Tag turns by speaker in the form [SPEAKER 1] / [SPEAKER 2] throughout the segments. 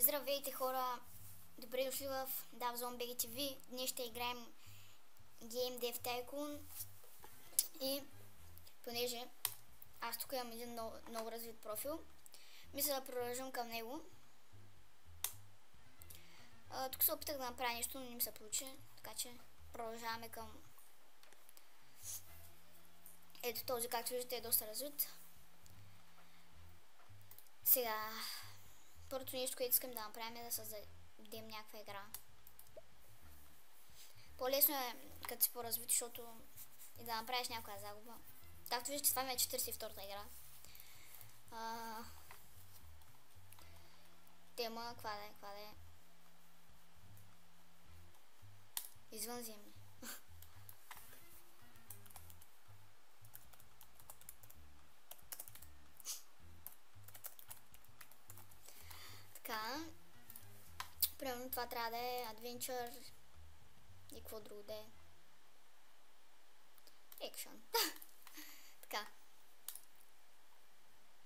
[SPEAKER 1] Здравейте хора, добре дошли в DavZone TV. Днес ще играем Game Dev Tycoon и понеже аз тук имам един много развит профил, мисля да продължим към него. Тук се опитах да направя нещо, но не ми се получи, така че продължаваме към ето този, както виждате, е доста развит. Сега първото нещо, което искам да направим е да създадем някаква игра. По-лесно е като си по-развит, защото и да направиш някаква загуба. Както виждате, това ми е 42-та игра. Тема, каква да е? Извънземни. Така. Примерно това трябва да е Adventure и какво друго да е. Action. Така.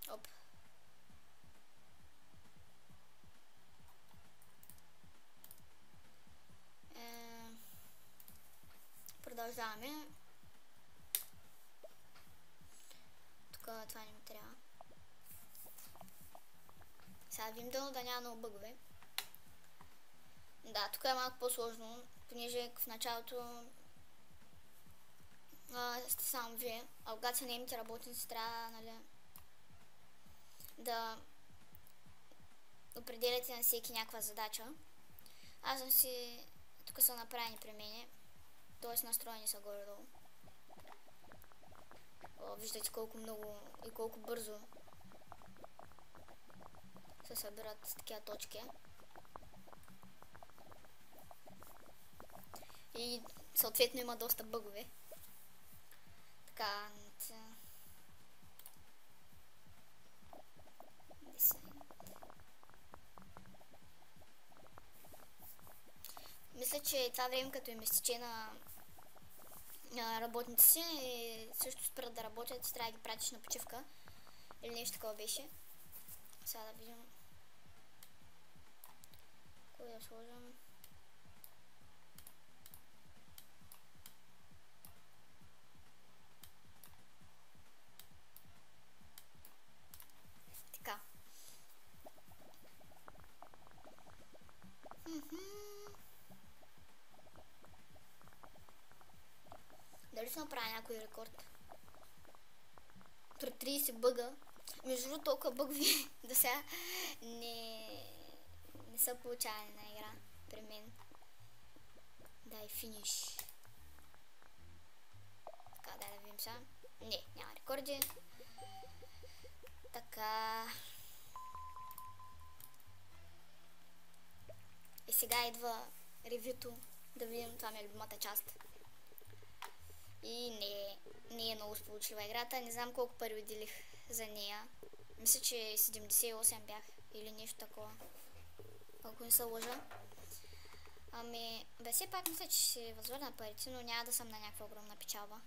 [SPEAKER 1] Оп. Продължаваме. Тук това не ми трябва. Сега видим да няма много бъгове. Да, тук е малко по-сложно, понеже в началото сте само вие, а когато са наемните работници трябва, нали, да определяте на всеки някаква задача. Аз съм си... Тук са направени при мене, т.е. настроени са горе-долу. Виждате колко много и колко бързо се събират такива точки. И съответно има доста бъгове. Така... Мисля, че това време като им изтече на работници и също спират да работят и трябва да ги пратиш на почивка. Или нещо такова беше. Сега да видим кой да сложим. Така. Дали ще направя някой рекорд? При 30 бъга. Между другото, толкова бъгви до сега не са получавани на игра при мен. Дай финиш. Така, дай да видим сега. Не, няма рекорди. Така. И сега идва ревюто. Да видим, това ми е любимата част. И не е много сполучлива играта. Не знам колко пари отделих за нея. Мисля, че 78 бях или нещо такова. Ако не се лъжа. Ами, бе, все пак мисля, че ще възвърна парите, но няма да съм на някаква огромна печалба.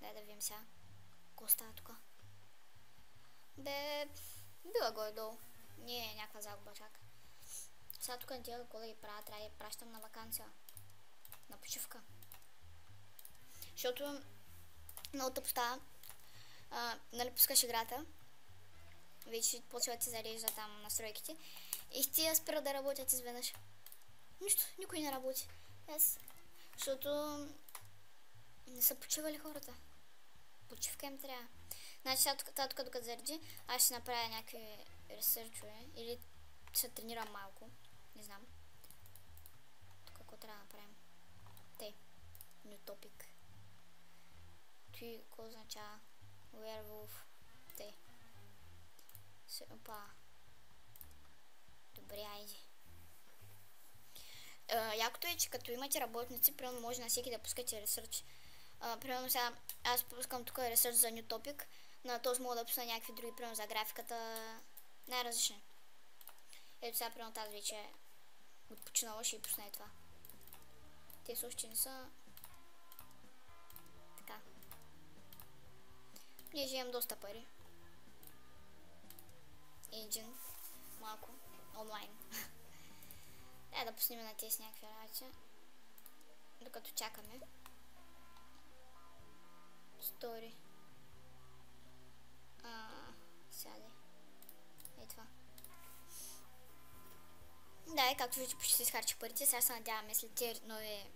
[SPEAKER 1] Дай да видим сега. Какво става тук? Бе, била горе-долу. Не е някаква загуба чак. Сега тук не тия какво да ги правя, трябва да ги пращам на вакансия. На почивка. Защото много тъпо става. Нали пускаш играта, вече почва да ти зарежда там настройките и ти я спира да работят изведнъж. Нищо, никой не работи. Защото не са почивали хората. Почивка им трябва. Значи сега тук докато зареди, аз ще направя някакви ресърчове или ще тренирам малко. Не знам. Тук какво трябва да направим? New topic. Той какво означава? Werewolf. Опа. Добре, айде. Якото е, че като имате работници, примерно може на всеки да пускате ресърч. Примерно сега аз пускам тук ресърч за New Topic, на този мога да пусна някакви други, примерно за графиката, най-различни. Ето сега, примерно тази вече отпочинала, ще и пусна и това. Те също не са... Така. Ние имам доста пари. Engine. малко онлайн. Да пуснем на тези някакви работи, докато чакаме. Стори. Сяде. Ей това. Да, и както виждате, почти си изхарчих парите. Сега се надяваме след тези нови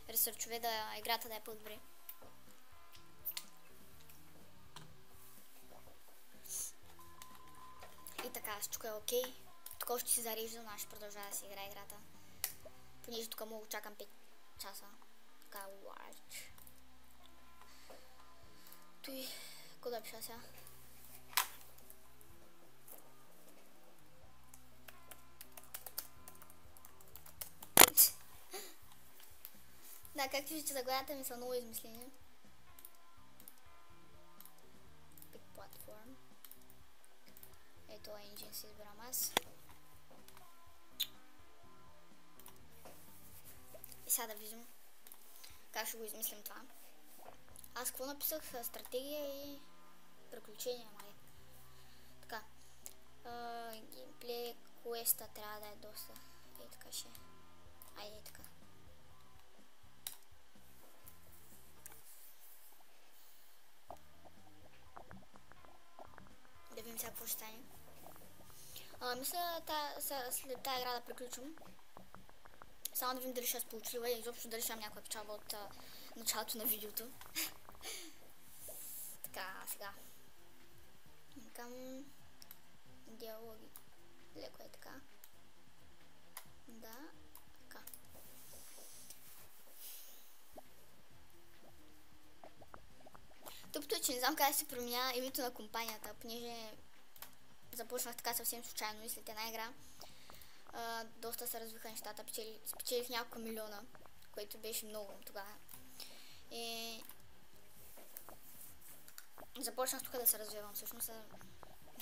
[SPEAKER 1] ресърчове да играта да е по-добре. И така, всичко е окей. Тук още си зарежда, но аз ще продължава да си играе играта. Понеже тук мога чакам 5 часа. Така, watch. Той, куда пиша сега? Да, както виждате, заглавията ми са много измислени. Big platform. Ето engine си избирам аз. И сега да видим как ще го измислим това. Аз какво написах? Стратегия и приключения, май. Така. Геймплей, квеста трябва да е доста. Ей така ще. Айде така. Да видим сега какво ще стане. Мисля след тази игра да приключим. Само да видим дали ще е сполучлива и изобщо дали ще имам някаква печалба от началото на видеото. Така, сега. Към диалоги. Леко е така. Да, така. Тъпто е, че не знам как се променя името на компанията, понеже започнах така съвсем случайно и след една игра. Доста се развиха нещата, спечелих няколко милиона, което беше много тогава. И започнах тук да се развивам, всъщност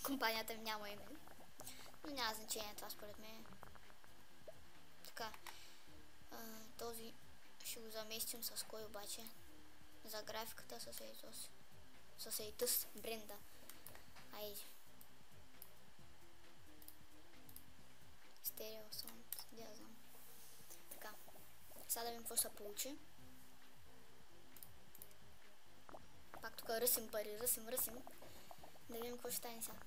[SPEAKER 1] компанията ми няма име. Но няма значение това според мен. Така, този ще го заместим с кой обаче? За графиката с Ейтъс бренда. Айде. Стерео саунд, да знам. Така, сега да видим какво ще се получи. Пак тук ръсим пари, ръсим. Да видим какво ще стане сега.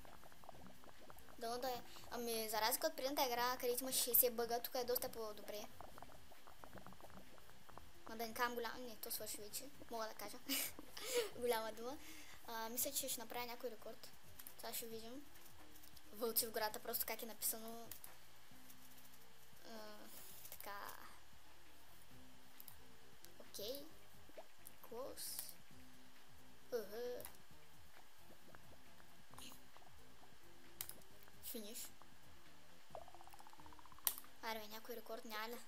[SPEAKER 1] Дано да е. Ами за разлика от предната игра, където има 60 бъга, тук е доста по-добре. Ма да не казвам голяма, не, то свърши вече, мога да кажа. Голяма дума. Мисля, че ще направя някой рекорд. Това ще видим. Вълци в гората, просто как е написано. Така. Окей. Close. Финиш. Аре, някой рекорд няма ли?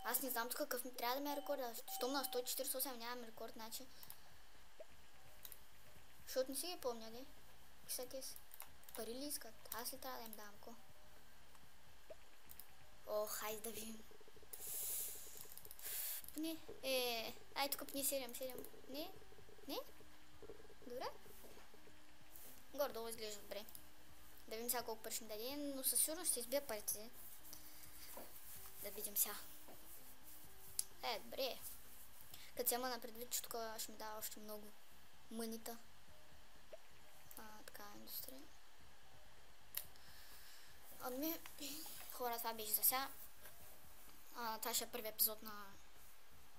[SPEAKER 1] Аз не знам тук какъв ми трябва да ми е рекорда. Щом на 148 нямам рекорд, значи. Защото не си ги помня, де. Кисате си. Пари ли искат? Аз ли трябва да им дам ко? О, хайде да видим. Не, ай тук пни 7. Не? Добре? Гордо изглежда добре. Да видим сега колко пари ще даде, но със сигурност ще избия парите. Да видим сега. Добре. Като взема на предвид, че тук ще ми дава още много мънита. Така, индустрия. Ами, хора, това беше за сега. Това ще е първи епизод на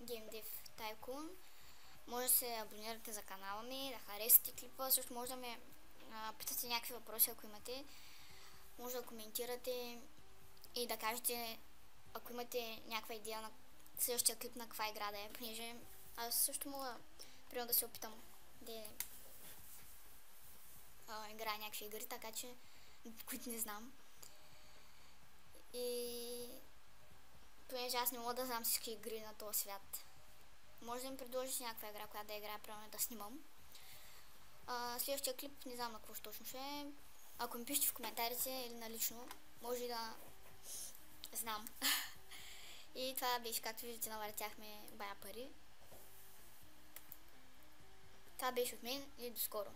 [SPEAKER 1] GameDev Tycoon. Може да се абонирате за канала ми, да харесате клипа, също може да ме питате някакви въпроси, ако имате. Може да коментирате и да кажете, ако имате някаква идея на следващия клип на каква игра да е, понеже аз също мога примерно да се опитам да играя някакви игри, така че, които не знам. И понеже аз не мога да знам всички игри на този свят. Може да ми предложиш някаква игра, която да играя, примерно да снимам. Следващия клип не знам на какво точно ще е. Ако ми пишете в коментарите или налично, може да знам. И това беше, както виждате, навъртяхме бая пари. Това беше от мен и до скоро.